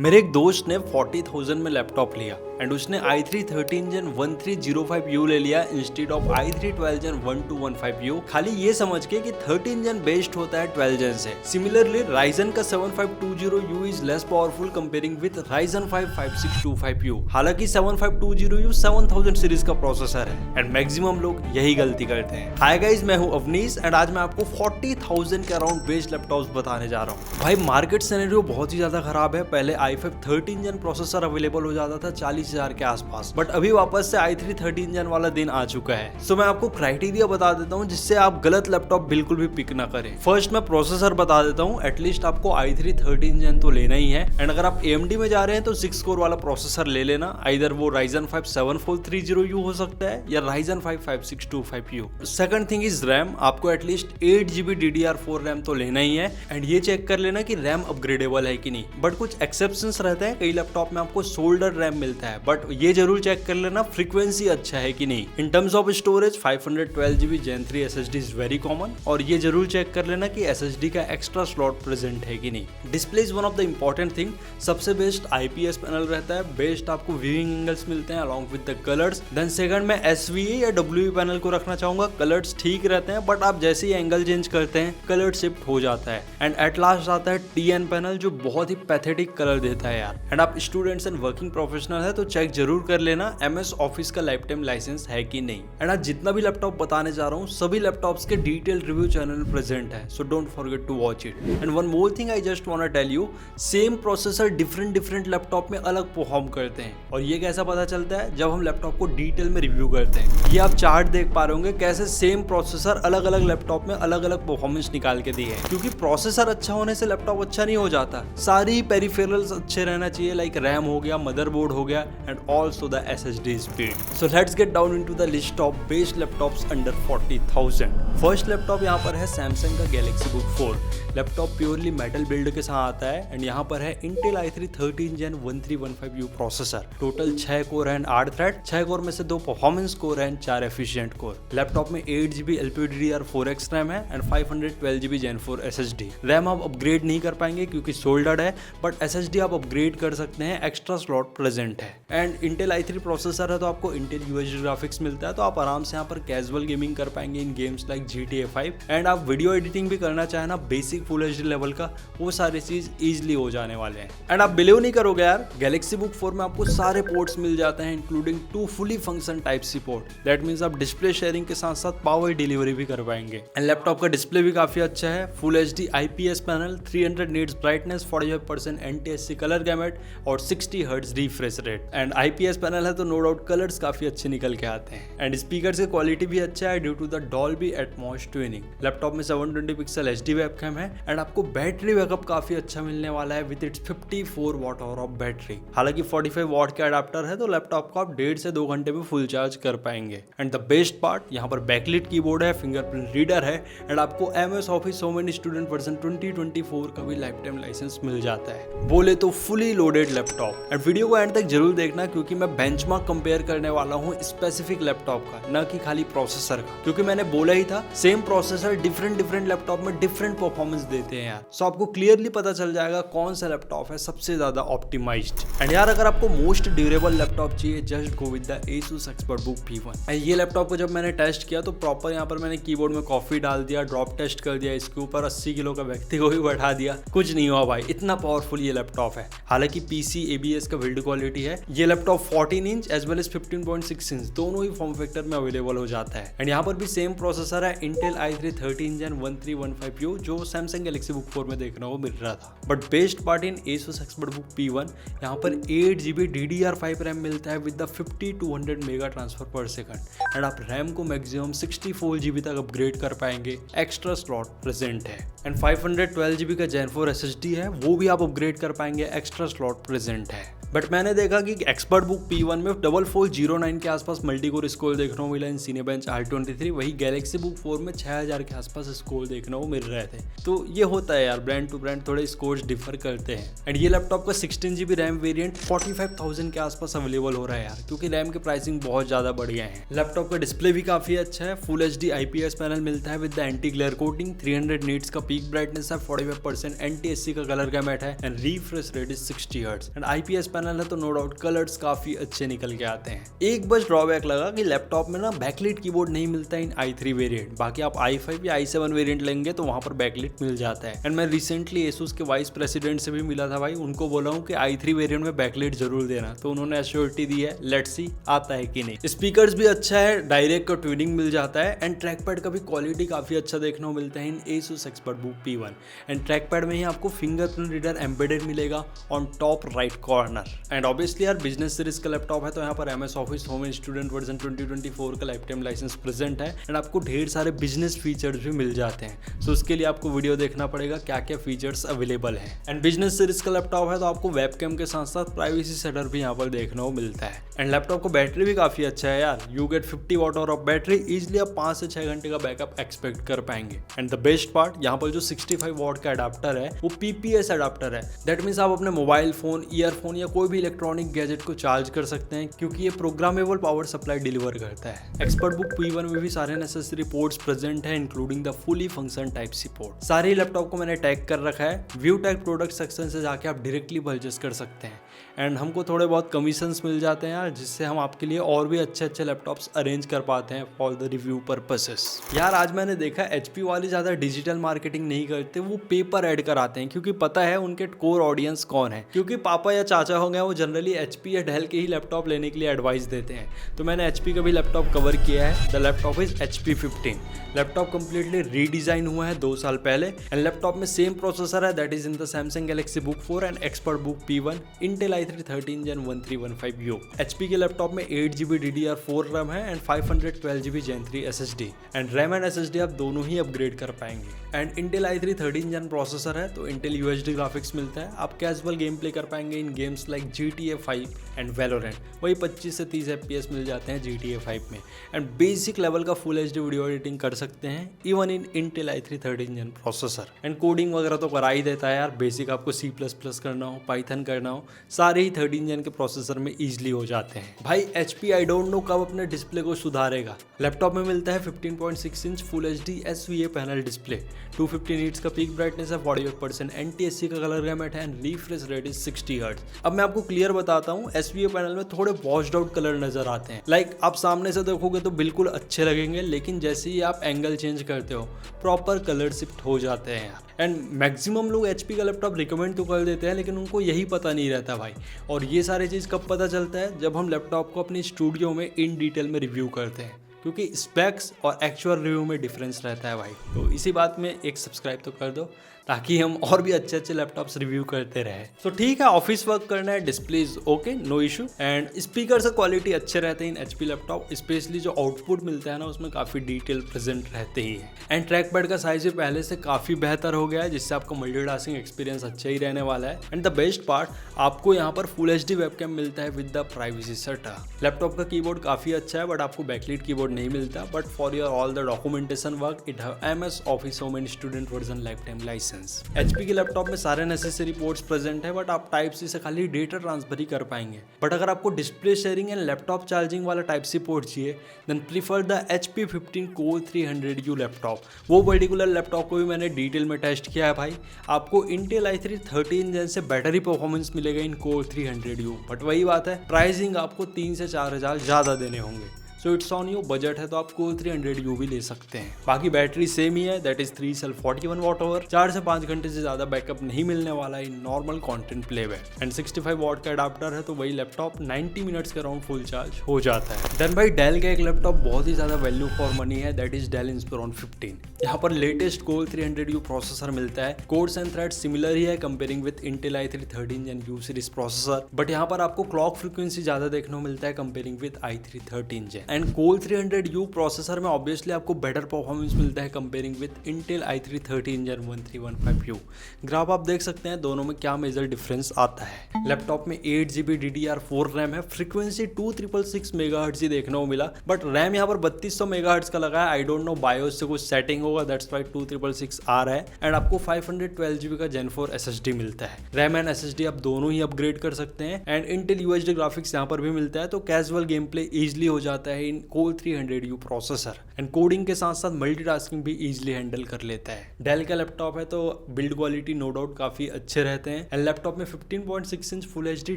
मेरे एक दोस्त ने 40,000 में लैपटॉप लिया एंड उसने i3 13 Gen 1305U ले लिया instead of i3 12 Gen 1215U, खाली ये समझ के कि 13 Gen बेस्ट होता है 12 Gen से। सिमिलरली Ryzen का 7520U is less powerful comparing with Ryzen 5 5625U। हालांकि 7520U 7000 सीरीज का प्रोसेसर है एंड मैक्सिमम लोग यही गलती करते हैं। हाय गाइस, मैं हूं अवनीश एंड आज मैं आपको 40,000 के अराउंड बेस्ट लैपटॉप्स बताने जा रहा हूं। भाई मार्केट सिनेरियो बहुत ही ज्यादा खराब है। पहले i5 13 Gen प्रोसेसर अवेलेबल हो जाता था 40,000 के आसपास, बट अभी वापस से i3 13 Gen वाला दिन आ चुका है। सो मैं आपको क्राइटेरिया बता देता हूं जिससे आप गलत लैपटॉप बिल्कुल भी पिक ना करें। फर्स्ट मैं प्रोसेसर बता देता हूं, एटलीस्ट आपको i3 13 Gen तो लेना ही है एंड अगर आप AMD में जा रहे हैं तो 6 कोर वाला प्रोसेसर ले लेना। इधर वो Ryzen 5 7430U हो सकता है या Ryzen 5 5625U। Second thing is RAM, आपको एटलीस्ट 8GB DDR4 रैम तो लेना ही है एंड ये चेक कर लेना कि रैम अपग्रेडेबल है कि नहीं। बट कुछ एक्सेप्शंस रहते हैं, कई लैपटॉप में आपको सोल्डर रैम मिलता है, बट ये जरूर चेक कर लेना फ्रीक्वेंसी अच्छा है कि नहीं। इन terms of storage 512GB Gen 3 SSD is very common और ये जरूर चेक कर लेना कि SSD का एक्स्ट्रा स्लॉट प्रेजेंट है कि नहीं। Display is one of the important thing. सबसे बेस्ट IPS पैनल रहता है, बेस्ट आपको व्यूइंग एंगल्स मिलते हैं along with the colours. Then second मैं SVA या WE पैनल को रखना चाहूंगा। कलर्स ठीक रहते हैं बट आप जैसे ही एंगल चेंज करते हैं कलर शिफ्ट हो जाता है। एंड एट लास्ट आता है TN पैनल जो बहुत ही पैथेटिक कलर देता है यार। एंड आप स्टूडेंट्स एंड वर्किंग प्रोफेशनल है तो चेक जरूर कर लेना MS ऑफिस का लाइफ टाइम लाइसेंस है कि नहीं। एंड आज जितना भी लैपटॉप बताने जा रहा हूँ सभी लैपटॉप्स के डिटेल रिव्यू चैनल प्रेजेंट है, so don't forget to watch it. And one more thing I just want to tell you, same processor different laptop में अलग परफॉर्म करते हैं और ये कैसा पता चलता है जब हम लैपटॉप को डिटेल में रिव्यू करते हैं। ये आप चार्ट देख पा रहे होंगे कैसे सेम प्रोसेसर अलग अलग लैपटॉप में अलग अलग परफॉर्मेंस निकाल के दिए है। क्योंकि प्रोसेसर अच्छा होने से लैपटॉप अच्छा नहीं हो जाता, सारी पेरिफेरल्स अच्छे रहना चाहिए, लाइक रैम हो गया, मदरबोर्ड हो गया and also the SSD speed. So let's get down into the list of best laptops under 40,000। First laptop यहाँ पर है सैमसंग का Galaxy Book 4। Laptop purely metal build के साथ आता है एंड यहाँ पर है Intel i3 13 Gen 1315U processor. Total 6 core and 8 thread, 6 core में से 2 performance core and 4 efficient core. Laptop में 8GB LPDDR4X रैम है and 512GB Gen 4 SSD। RAM आप अपग्रेड नहीं कर पाएंगे क्योंकि सोल्डर्ड है, बट SSD आप अपग्रेड कर सकते हैं, एक्स्ट्रा स्लॉट प्रेजेंट है। एंड Intel i3 प्रोसेसर है तो आपको Intel UHD ग्राफिक्स मिलता है, तो आप आराम से यहाँ पर कैजुअल गेमिंग कर पाएंगे in games like GTA 5। And आप वीडियो एडिटिंग भी करना चाहे ना बेसिक फुल HD लेवल का, वो सारी चीज इजिली हो जाने वाले हैं। एंड आप बिलीव नहीं करोगे यार, Galaxy Book 4 में आपको सारे पोर्ट्स मिल जाते हैं including 2 fully function type C port. That means आप डिस्प्ले शेयरिंग के साथ साथ पावर डिलीवरी भी कर पाएंगे। एंड लैपटॉप का डिस्प्ले भी काफी अच्छा है, full HD IPS panel, 300 nits brightness, 45% NTSC colour gamete और 60 hertz refresh rate. And IPS panel है तो नो डाउट कलर्स काफी अच्छे निकल के आते हैं। एंड स्पीकर की क्वालिटी भी अच्छा है due to the Dolby Atmos tuning. Laptop में 720 पिक्सल HD वेबकैम है एंड आपको बैटरी बैकअप काफी अच्छा मिलने वाला है with its 54 watt hour of battery. हालांकि 45 वाट के अडाप्टर है तो लैपटॉप को आप 1.5 से 2 घंटे में फुल चार्ज कर पाएंगे। एंड द बेस्ट पार्ट, यहाँ पर बैकलिट कीबोर्ड है, फिंगरप्रिंट रीडर है एंड आपको MS office so many student version 2024 का भी लाइफ टाइम लाइसेंस मिल जाता है। बोले तो fully loaded laptop. And video को एंड तक जरूर देखना क्योंकि मैं बेंचमार्क कंपेयर करने वाला हूँ स्पेसिफिक लैपटॉप का, न कि खाली प्रोसेसर का। क्योंकि मैंने बोला ही था सेम प्रोसेसर डिफरेंट लैपटॉप में डिफरेंट परफॉर्मेंस देते हैं यार। सो आपको क्लियरली पता चल जाएगा कौन सा लैपटॉप है सबसे ज्यादा ऑप्टिमाइज्ड। एंड यार अगर आपको मोस्ट ड्यूरेबल लैपटॉप चाहिए just go with the Asus ExpertBook P1। ये लैपटॉप को जब मैंने टेस्ट किया तो प्रॉपर यहाँ पर मैंने कीबोर्ड में कॉफी डाल दिया, ड्रॉप टेस्ट कर दिया, इसके ऊपर 80 किलो का व्यक्ति को भी बैठा दिया, कुछ नहीं हुआ भाई, इतना पावरफुल ये लैपटॉप है। हालांकि PC ABS का बिल्ड क्वालिटी है। ये laptop 14 inch as well as 15.6 inch दोनों ही फॉर्म फैक्टर में अवेलेबल हो जाता है। एंड यहाँ पर भी सेम प्रोसेसर है Intel i3 13 Gen 1315U जो Samsung Galaxy Book 4 में देखने को मिल रहा था। But best part in Asus ExpertBook P1, यहाँ पर 8GB DDR5 रैम मिलता है विद द 50-200 मेगा ट्रांसफर पर सेकंड। एंड आप रैम को मैक्सिमम 64GB तक अपग्रेड कर पाएंगे, एक्स्ट्रा स्लॉट प्रेजेंट है। एंड 512GB का Gen 4 SSD है, वो भी आप अपग्रेड कर पाएंगे, एक्स्ट्रा स्लॉट प्रेजेंट है। बट मैंने देखा कि एक्सपर्ट बुक P1 में 4409 के आसपास मल्टी कोर स्कोर देखने को मिला इन Cinebench R23, वही गैलेक्सी बुक 4 में 6000 के आसपास स्कोर देखने को मिल रहे थे। तो ये होता है यार, ब्रांड टू ब्रांड थोड़े स्कोर्स डिफर करते हैं। एंड ये लैपटॉप का 16GB रैम वेरिएंट 45,000 के आसपास अवेलेबल हो रहा है यार, क्योंकि रैम की प्राइसिंग बहुत ज़्यादा बढ़िया है। लैपटॉप का डिस्प्ले भी काफ़ी अच्छा है, फुल HD IPS पैनल मिलता है with the anti glare coating, 300 nits का पीक ब्राइटनेस है, 45% NTSC का कलर गैमेट है and refresh rate is 60 hertz and IPS panel है, तो नो डाउट कलर्स काफ़ी अच्छे निकल के आते हैं। एक बस ड्रॉबैक लगा कि लैपटॉप में ना बैकलिट कीबोर्ड नहीं मिलता इन i3 वेरिएंट, बाकी आप i5 या i7 वेरिएंट लेंगे तो वहां पर बैकलिट मिल जाता है। एंड मैं रिसेंटली एसूस के वाइस प्रेसिडेंट से भी मिला था भाई, उनको बोला हूँ कि i3 वेरिएंट में बैकलिट जरूर देना, तो उन्होंने एश्योरिटी दी है, लेट्स सी आता है कि नहीं। स्पीकर्स भी अच्छा है, डायरेक्ट का ट्यूनिंग मिल जाता है एंड ट्रैक पैड का भी क्वालिटी काफी अच्छा देखने को मिलता है in Asus ExpertBook P1। And trackpad में ही आपको फिंगरप्रिंट रीडर एम्बेडेड मिलेगा on top right corner. And obviously यार बिजनेस सीरीज का लैपटॉप है, तो यहाँ पर MS office home student version 2024 का लाइफ टाइम लाइसेंस प्रेजेंट है एंड आपको ढेर सारे बिजनेस फीचर्स भी मिल जाते हैं। सो उसके लिए आपको वीडियो देखना पड़ेगा क्या क्या फीचर्स अवेलेबल हैं। एंड बिजनेस सीरीज का लैपटॉप है, तो आपको वेबकैम के साथ साथ प्राइवेसी सेटअप भी यहाँ पर देखने को मिलता है। एंड लैपटॉप का बैटरी भी काफी अच्छा है यार, you get 50 watt hour of battery, easily आप 5 से 6 घंटे का बैकअप एक्सपेक्ट कर पाएंगे। एंड द बेस्ट पार्ट, यहाँ पर जो 65 वॉट का अडाप्टर है वो PPS अडाप्टर है। दैट मीन्स आप अपने मोबाइल फोन, ईयरफोन या कोई भी इलेक्ट्रॉनिक गैजेट को चार्ज कर सकते हैं, क्योंकि ये प्रोग्रामेबल पावर सप्लाई डिलीवर करता है। एक्सपर्ट बुक P1 में भी सारे नेसेसरी पोर्ट्स प्रेजेंट है, including the fully function type C port. सारे लैपटॉप को मैंने टैग कर रखा है, व्यू टैग प्रोडक्ट सेक्शन से जाके आप डायरेक्टली परचेस कर सकते हैं। एंड हमको थोड़े बहुत कमीशंस मिल जाते हैं यार, जिससे हम आपके लिए और भी अच्छे अच्छे लैपटॉप्स अरेंज कर पाते हैं फॉर द रिव्यू पर्पसेस। यार आज मैंने देखा HP वाले ज़्यादा डिजिटल मार्केटिंग नहीं करते, वो पेपर ऐड कराते हैं, क्योंकि पता है उनके कोर ऑडियंस कौन है। क्योंकि पापा या चाचा हो गए, वो जनरली HP या डेल के ही लैपटॉप लेने के लिए एडवाइस देते हैं। तो मैंने HP का भी लैपटॉप कवर किया है। The laptop is HP 15। Laptop completely redesign हुआ है 2 साल पहले एंड लैपटॉप में सेम प्रोसेसर है, that is in the Samsung Galaxy Book 4 and expert book P1 Intel i3 13 Gen 1315U। HP के लैपटॉप में 8GB DDR4 रैम है and 512GB Gen 3 SSD and RAM and SSD आप दोनों ही upgrade कर पाएंगे। And Intel i3 13 Gen processor है, तो Intel UHD graphics मिलता है, आप कैजुअल गेम प्ले कर पाएंगे in games like GTA 5 and Valorant। वही 25 से 30 FPS मिल जाते हैं GTA 5 में एंड बेसिक लेवल का फुल HD वीडियो एडिटिंग कर सकते हैं even in Intel i3 13 Gen processor. And coding वगैरह तो करा ही देता है यार, बेसिक आपको C++ करना हो, पाइथन करना हो, सारे ही 13 Gen के प्रोसेसर में इजीली हो जाते हैं। भाई HP आई डोंट नो कब अपने डिस्प्ले को सुधारेगा। लैपटॉप में मिलता है 15.6 inch full HD SVA panel display, 250 nits का पीक ब्राइटनेस है, 45% NTSC का कलर गैमेट है and refresh rate is 60 hertz. अब मैं आपको क्लियर बताता हूँ, SVA पैनल में थोड़े वॉश्ड आउट कलर नजर आते हैं। लाइक आप सामने से देखोगे तो बिल्कुल अच्छे लगेंगे, लेकिन जैसे ही आप एंगल चेंज करते हो प्रॉपर कलर शिफ्ट हो जाते हैं यार। एंड मैक्सिमम लोग HP का लैपटॉप रिकमेंड तो कर देते हैं, लेकिन उनको यही पता नहीं रहता भाई। और ये सारी चीज़ कब पता चलता है, जब हम लैपटॉप को अपनी स्टूडियो में इन डिटेल में रिव्यू करते हैं, क्योंकि स्पेक्स और एक्चुअल रिव्यू में डिफरेंस रहता है भाई। तो इसी बात में एक सब्सक्राइब तो कर दो, ताकि हम और भी अच्छे अच्छे लैपटॉप्स रिव्यू करते रहे। तो ठीक है, ऑफिस वर्क करना है, display is okay, no issue. And speaker से क्वालिटी अच्छे रहते हैं इन HP लैपटॉप, स्पेशली जो आउटपुट मिलता है ना, उसमें काफ़ी डिटेल प्रेजेंट रहते ही है। एंड ट्रैक पैड का साइज भी पहले से काफ़ी बेहतर हो गया है, जिससे आपका मल्टीटास्किंग एक्सपीरियंस अच्छा ही रहने वाला है। एंड द बेस्ट पार्ट, आपको यहाँ पर फुल HD वेबकैम मिलता है with the privacy setup. Laptop का कीबोर्ड काफ़ी अच्छा है, बट आपको बैकलिट कीबोर्ड नहीं मिलता। But for your all the documentation work, it have MS office home and student version life time licence. HP के लैपटॉप में सारे नेसेसरी पोर्ट्स प्रेजेंट है, बट आप टाइप सी से खाली डेटा ट्रांसफर ही कर पाएंगे। बट अगर आपको display sharing and laptop charging वाला टाइप सी पोर्ट चाहिए, then prefer the HP 15 Core 300U laptop. वो पर्टिकुलर लैपटॉप को भी मैंने डिटेल में टेस्ट किया है भाई। आपको Intel i3 13 Gen से बेटर ही परफॉर्मेंस मिलेगा इन Core 300U, बट वही बात है, प्राइसिंग आपको 3 से 4 हज़ार ज़्यादा देने होंगे। So it's on you, budget है तो आप Core 300U भी ले सकते हैं। बाकी बैटरी सेम ही है, that is 3 cell 41 watt hour. 4 से 5 घंटे से ज़्यादा बैकअप नहीं मिलने वाला in normal content playback. And 65 what का अडाप्टर है, तो वही लैपटॉप 90 मिनट्स के अराउंड फुल चार्ज हो जाता है। देन भाई डेल का एक लैपटॉप बहुत ही ज़्यादा वैल्यू फॉर मनी है, दैट इज डेल इंस्पिरॉन 15। यहाँ पर लेटेस्ट Core 300U प्रोसेसर मिलता है। कोर्स एंड थ्रेड सिमिलर ही है comparing with Intel i3 13 Gen U series processor, but यहाँ पर आपको क्लॉक फ्रीक्वेंसी ज़्यादा देखने को मिलता है comparing with i3 13 Gen। And core 300U processor में ऑब्वियसली आपको बेटर परफॉर्मेंस मिलता है comparing with Intel i3 13 Gen 1315U। Graph आप देख सकते हैं दोनों में क्या मेजर डिफरेंस आता है। लैपटॉप में 8GB DDR4 रैम है, फ्रीक्वेंसी 2666 मेगाहर्ट्ज ही देखने को मिला, बट रैम यहाँ पर 3200 मेगाहर्ट्ज का लगा है। आई डोंट नो बायोस से कुछ सेटिंग होगा, दैट्स वाई 2666 आ रहा है। एंड आपको 512GB का Gen 4 SSD मिलता है। रैम एंड SSD आप दोनों ही अपग्रेड कर सकते हैं एंड इंटेल UHD ग्राफिक्स यहाँ पर भी मिलता है, तो कैजुअल गेम प्ले ईजिली हो जाता है in core 300U processor and coding के साथ साथ मल्टीटास्किंग भी ईजिली हैंडल कर लेता है। डेल का लैपटॉप है तो बिल्ड क्वालिटी नो डाउट काफी अच्छे रहते हैं एंड लैपटॉप में 15.6 inch full HD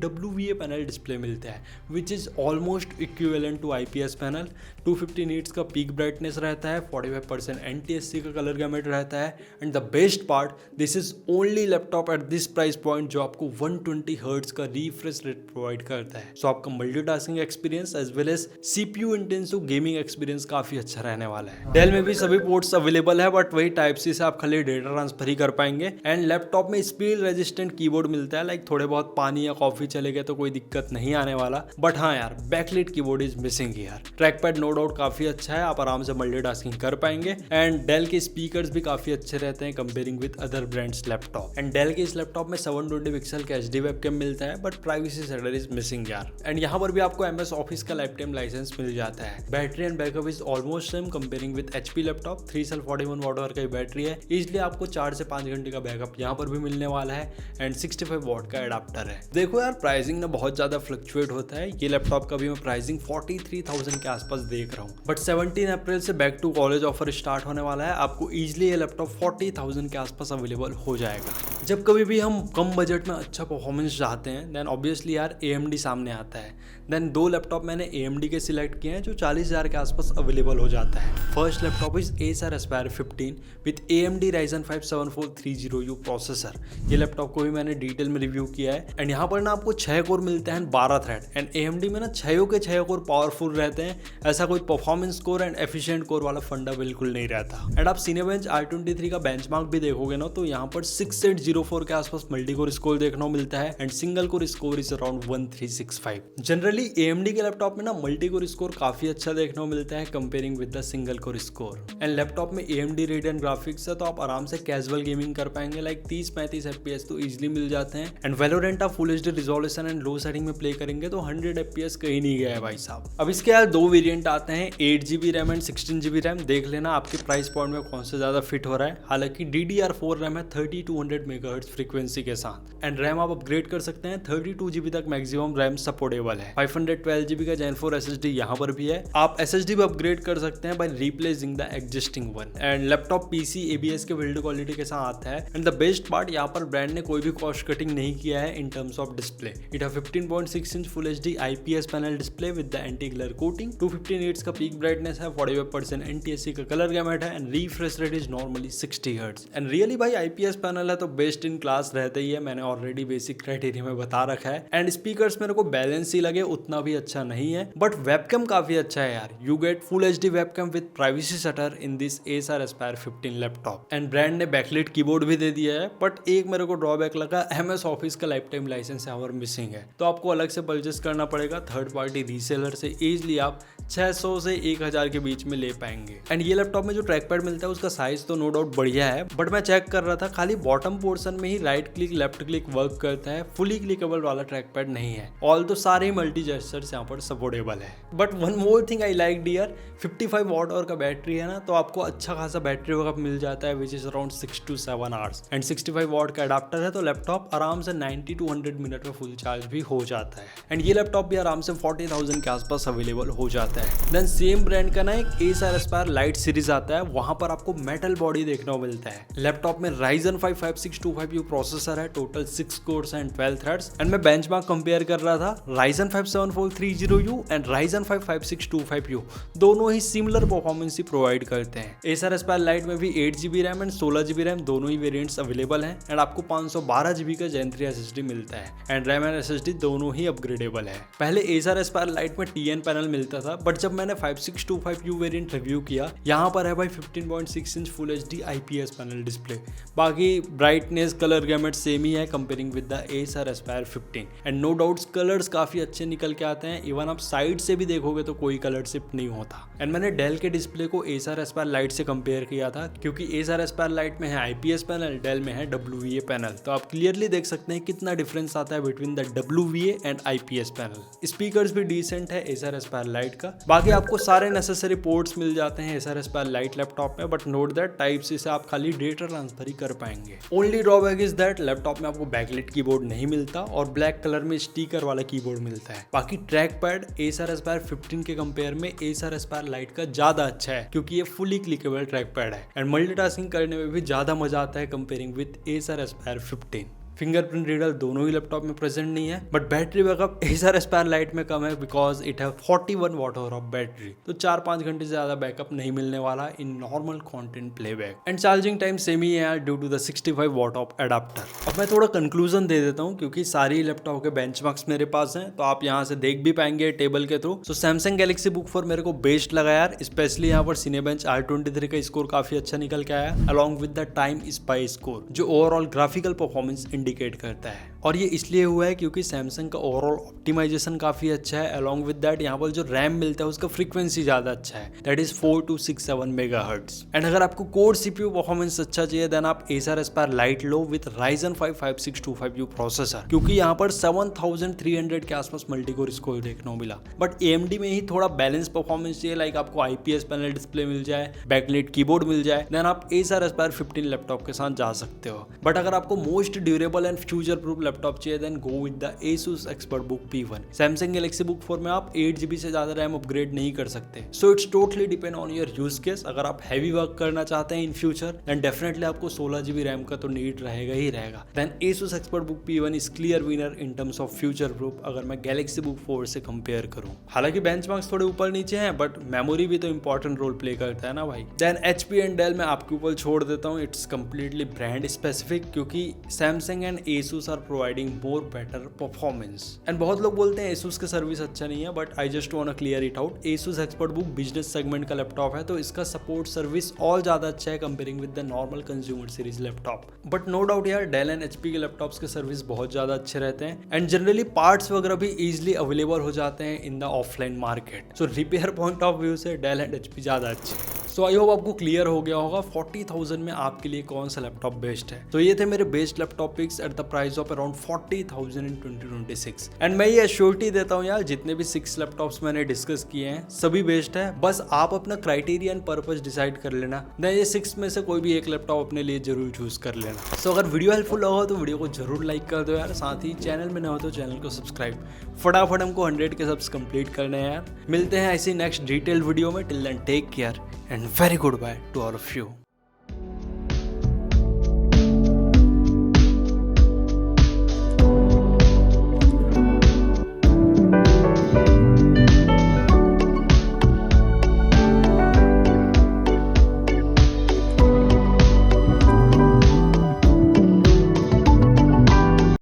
WVA panel display मिलता है which is almost equivalent to IPS panel. 250 nits का पीक ब्राइटनेस रहता है, 45% NTSC का कलर गैमेट रहता है and the best part, this is only laptop at this price point जो आपको 120 हर्ट्ज का रिफ्रेश रेट प्रोवाइड करता है। सो आपका multitasking experience as well as CPU intensive gaming experience काफी अच्छा रहने वाला है। डेल में भी सभी पोर्ट्स अवेलेबल है, बट वही टाइप सी से आप खाली डेटा ट्रांसफर ही कर पाएंगे एंड लैपटॉप में स्पीड रेजिस्टेंट कीबोर्ड मिलता है, लाइक थोड़े बहुत पानी या कॉफी चले गए तो कोई दिक्कत नहीं आने वाला। बट हाँ यार, बैकलिट कीबोर्ड इज मिसिंग यार। ट्रैक पैड नो डाउट काफी अच्छा है, आप आराम से मल्टीटास्किंग कर पाएंगे एंड डेल के स्पीकर्स भी काफी अच्छे रहते हैं comparing with other brands laptop. And Dell के इस लैपटॉप में 720 पिक्सल का HD वेबकैम मिलता है, but privacy setter is missing यार। एंड यहाँ पर भी आपको MS ऑफिस का लाइफ टाइम लाइसेंस मिल जाता है। Battery and backup is almost same comparing with HP laptop. 3 cell 41 watt hour का बैटरी है, इसलिए आपको 4 से 5 घंटे का बैकअप यहाँ पर भी मिलने वाला है एंड 65 वॉट का एडाप्टर है। देखो यार, प्राइसिंग ना बहुत ज्यादा फ्लक्चुएट होता है। ये लैपटॉप का भी मैं प्राइसिंग 43,000 के आसपास देख रहा हूँ, बट 17 अप्रैल से back to college offer start होने वाला है। आपको इजिली ये लैपटॉप 40,000 के आसपास अवेलेबल हो जाएगा। जब कभी भी हम कम बजट में अच्छा परफॉर्मेंस चाहते हैं देन ऑब्वियसली यार AMD सामने आता है। देन 2 लैपटॉप मैंने AMD के सिलेक्ट किए हैं जो 40,000 के आसपास अवेलेबल हो जाता है। First laptop is Acer Aspire 15 with AMD Ryzen 5 7430U processor. ये लैपटॉप को भी मैंने डिटेल में रिव्यू किया है एंड यहाँ पर ना आपको 6 कोर मिलते हैं 12 थ्रेड एंड AMD में ना 6 के 6 कोर पावरफुल रहते हैं। ऐसा कोई performance core and efficient core वाला फंडा बिल्कुल नहीं रहता। एंड आप Cinebench R23 का बेंचमार्क भी देखोगे ना तो यहाँ पर 6804 के आसपास मल्टी कोर स्कोर देखने को मिलता है and single core score is around 1365। Generally AMD के लैपटॉप में ना मल्टी कोर स्कोर काफी अच्छा देखने को मिलता है comparing with the single core score. And laptop में AMD Radeon ग्राफिक्स है तो आप आराम से कैजुअल गेमिंग कर पाएंगे, लाइक 30-35 FPS तो इजिली मिल जाते हैं एंड Valorant आप full HD resolution and low setting में प्ले करेंगे तो 100 FPS कहीं नहीं गया है भाई साहब। अब इसके यार 2 वेरिएंट आते हैं, 8GB RAM and 16GB RAM. देख लेना आपके प्राइस पॉइंट में कौन सा ज्यादा फिट हो रहा है। हालांकि DDR4 रैम है 3200 मेगाहर्ट्ज फ्रीक्वेंसी के साथ एंड रैम आप अपग्रेड कर सकते हैं। 32GB तक मैक्सिमम रैम सपोर्टेबल है। 512GB का Gen 4 SSD यहाँ पर भी है। आप SSD भी अपग्रेड कर सकते हैं by replacing the existing one and laptop PC ABS के बिल्ड क्वालिटी के साथ आता है एंड द बेस्ट पार्ट, यहाँ पर ब्रांड ने कोई भी कॉस्ट कटिंग नहीं किया है इन टर्म्स ऑफ डिस्प्ले। इट है 15.6 inch full HD IPS panel display with the anti glare coating. 250 nits का पीक ब्राइटनेस है, 45% NTSC का कलर गैमेट है and refresh rate is normally 60 hertz and really भाई IPS panel है तो best in class रहता ही है। मैंने ऑलरेडी बेसिक क्राइटेरिया में बता रखा है एंड स्पीकर्स मेरे को बैलेंस ही लगे, उतना भी अच्छा नहीं है, बट वेबकैम काफी अच्छा है यार। You get full HD webcam with privacy shutter in this Acer Aspire 15 laptop and brand ने बैकलिट कीबोर्ड भी दे दिया है। बट एक मेरे को ड्रॉबैक लगा, MS ऑफिस का लाइफ टाइम लाइसेंस यहाँ पर मिसिंग है, तो आपको अलग से परचेस करना पड़ेगा। थर्ड पार्टी रीसेलर से इजिली आप 600 से 1000 के बीच में ले पाएंगे। एंड ये लैपटॉप में जो ट्रैक पैड मिलता है उसका साइज तो नो डाउट बढ़िया है, बट मैं चेक कर रहा था खाली बॉटम पोर्शन में ही right click left click work करता है, फुली क्लिकेबल वाला ट्रैक पैड नहीं है। ऑल तो सारे मल्टी जेस्चर्स यहाँ पर सपोर्टेबल है। But one more thing I like dear, 55 watt hour का बैटरी है ना, तो आपको अच्छा खासा बैटरी बैकअप मिल जाता है which is around 6 to 7 hours and 65 what का अडाप्टर है तो लैपटॉप आराम से 90 to 100 मिनट में फुल चार्ज भी हो जाता है एंड ये लैपटॉप भी आराम से 40,000 के आसपास अवेलेबल हो जाता है। देन सेम ब्रांड का ना एक Acer Aspire Lite सीरीज आता है, वहां पर आपको मेटल बॉडी देखने को मिलता है। लैपटॉप में Ryzen 5 5625U प्रोसेसर है, total 6 course and 12 threads and मैं बेंचमार्क कंपेयर कर रहा था Ryzen 5 7430U and Ryzen 5 5625U, दोनों ही सिमिलर परफॉर्मेंस ही प्रोवाइड करते हैं। Acer Aspire Lite में भी 8GB RAM and 16GB RAM दोनों ही वेरिएंट्स अवेलेबल हैं एंड आपको 512GB का Gen 3 SSD मिलता है एंड रैम एंड SSD दोनों ही अपग्रेडेबल है। पहले Acer Aspire Lite में TN पैनल मिलता था, बट जब मैंने 5625U वेरिएंट रिव्यू किया, यहाँ पर है भाई 15.6 inch full HD IPS panel display. बाकी ब्राइटनेस कलर गैमेट सेम ही है comparing with the Acer Aspire 15 and no doubts colours काफी अच्छे निकल के आते हैं। इवन आप साइड से भी देखोगे करोगे तो कोई कलर शिफ्ट नहीं होता। एंड मैंने डेल के डिस्प्ले को Acer Aspire Lite से कंपेयर किया था, क्योंकि Acer Aspire Lite में है IPS पैनल, डेल में है WVA पैनल। तो आप क्लियरली देख सकते हैं कितना डिफरेंस आता है between the WVA and IPS panel. Speakers भी डिसेंट है Acer Aspire Lite का। बाकी आपको सारे नेसेसरी पोर्ट्स मिल जाते हैं Acer Aspire Lite लैपटॉप में, but note that type C से आप खाली डेटा ट्रांसफर ही कर पाएंगे। Only drawback is that laptop में आपको बैकलाइट कीबोर्ड नहीं मिलता और ब्लैक कलर में स्टिकर वाला कीबोर्ड मिलता है। बाकी ट्रैक पैड Acer Aspire 15 के कंपेयर में Acer Aspire Lite का ज्यादा अच्छा है, क्योंकि ये फुली क्लिकेबल ट्रैक पैड है एंड मल्टीटास्किंग करने में भी ज्यादा मजा आता है comparing with Acer Aspire 15। Fingerprint reader दोनों ही लैपटॉप में प्रेजेंट नहीं है, but battery backup Acer Aspire Lite में कम है बिकॉज इट है 41 वाट आवर ऑफ बैटरी। तो 4-5 घंटे से ज्यादा बैकअप नहीं मिलने वाला in normal content playback. And charging time same ही है due to the 65 watt of adapter. अब मैं थोड़ा कंक्लूजन दे देता हूँ, क्योंकि सारी लैपटॉप के बेंचमार्क्स मेरे पास हैं, तो आप यहाँ से देख भी पाएंगे टेबल के थ्रू। सो सैमसंग गैलेक्सी बुक 4 मेरे को बेस्ट लगा यार, स्पेशली यहाँ पर सिनेबेंच R23 का स्कोर काफी अच्छा निकल के आया, along with the time spy score, जो ओवरऑल ग्राफिकल परफॉर्मेंस इंडिकेट करता है। और ये इसलिए हुआ है क्योंकि सैमसंग का ओवरऑल ऑप्टिमाइजेशन काफी अच्छा है, अलॉन्ग विद दैट यहाँ पर जो रैम मिलता है उसका फ्रीक्वेंसी ज्यादा अच्छा है, दैट इज 4267 मेगाहर्ट्ज। एंड अगर आपको कोर सीपीयू परफॉर्मेंस अच्छा चाहिए देन आप Acer Aspire Lite low with Ryzen 5 5625U processor, क्योंकि यहाँ पर 7300 के आसपास मल्टीकोर स्कोर देखने को मिला। बट AMD में ही थोड़ा बैलेंस परफॉर्मेंस चाहिए, लाइक आपको IPS पैनल डिस्प्ले मिल जाए, बैकलाइट कीबोर्ड मिल जाए, देन आप Acer Aspire 15 लैपटॉप के साथ जा सकते हो। बट अगर आपको most durable and future proof laptop चाहिए then go with the Asus ExpertBook P1। Samsung Galaxy Book 4 में आप 8GB से ज्यादा रैम अपग्रेड नहीं कर सकते, so it's totally depend on your use case. अगर आप हैवी वर्क करना चाहते हैं इन फ्यूचर देन डेफिनेटली आपको 16GB रैम का तो नीड रहेगा ही रहेगा। Then Asus ExpertBook P1 is clear winner in terms of future proof अगर मैं Galaxy Book 4 से कंपेयर करूं। हालांकि बेंचमार्क्स थोड़े ऊपर नीचे हैं, बट मेमोरी भी तो इंपॉर्टेंट रोल प्ले करता है ना भाई। देन HP एंड Dell मैं आपके ऊपर छोड़ देता हूँ, इट्स कंप्लीटली ब्रांड स्पेसिफिक, क्योंकि Samsung and Asus are providing more better performance. And बहुत लोग बोलते हैं Asus का सर्विस अच्छा नहीं है, but I just want to clear it out. Asus ExpertBook business segment का लैपटॉप है, तो इसका सपोर्ट सर्विस और ज्यादा अच्छा है comparing with the normal consumer series laptop. But no doubt यार Dell एंड HP के लैपटॉप्स के सर्विस बहुत ज्यादा अच्छे रहते हैं एंड जनरली पार्ट्स वगैरह भी इजिली अवेलेबल हो जाते हैं in the offline market. So repair point of view से Dell एंड HP ज्यादा अच्छे हैं। सो आई होप आपको क्लियर हो गया होगा 40,000 में आपके लिए कौन सा लैपटॉप बेस्ट है। तो ये थे मेरे best laptop picks at the price of around 40,000 in 2026। And मैं ये एश्योरिटी देता हूँ यार, जितने भी 6 लैपटॉप्स मैंने डिस्कस किए हैं सभी बेस्ट है, बस आप अपना क्राइटेरिया एंड पर्पस डिसाइड कर लेना, देन ये 6 में से कोई भी एक लैपटॉप अपने लिए जरूर चूज कर लेना। सो अगर वीडियो हेल्पफुल लगा हो तो वीडियो को जरूर लाइक कर दो यार, साथ ही चैनल में न हो तो चैनल को सब्सक्राइब। फटाफट हमको 100 के सब्स कंप्लीट करने हैं यार। मिलते हैं ऐसी नेक्स्ट डिटेल वीडियो में। Till then take care and very goodbye to all of you.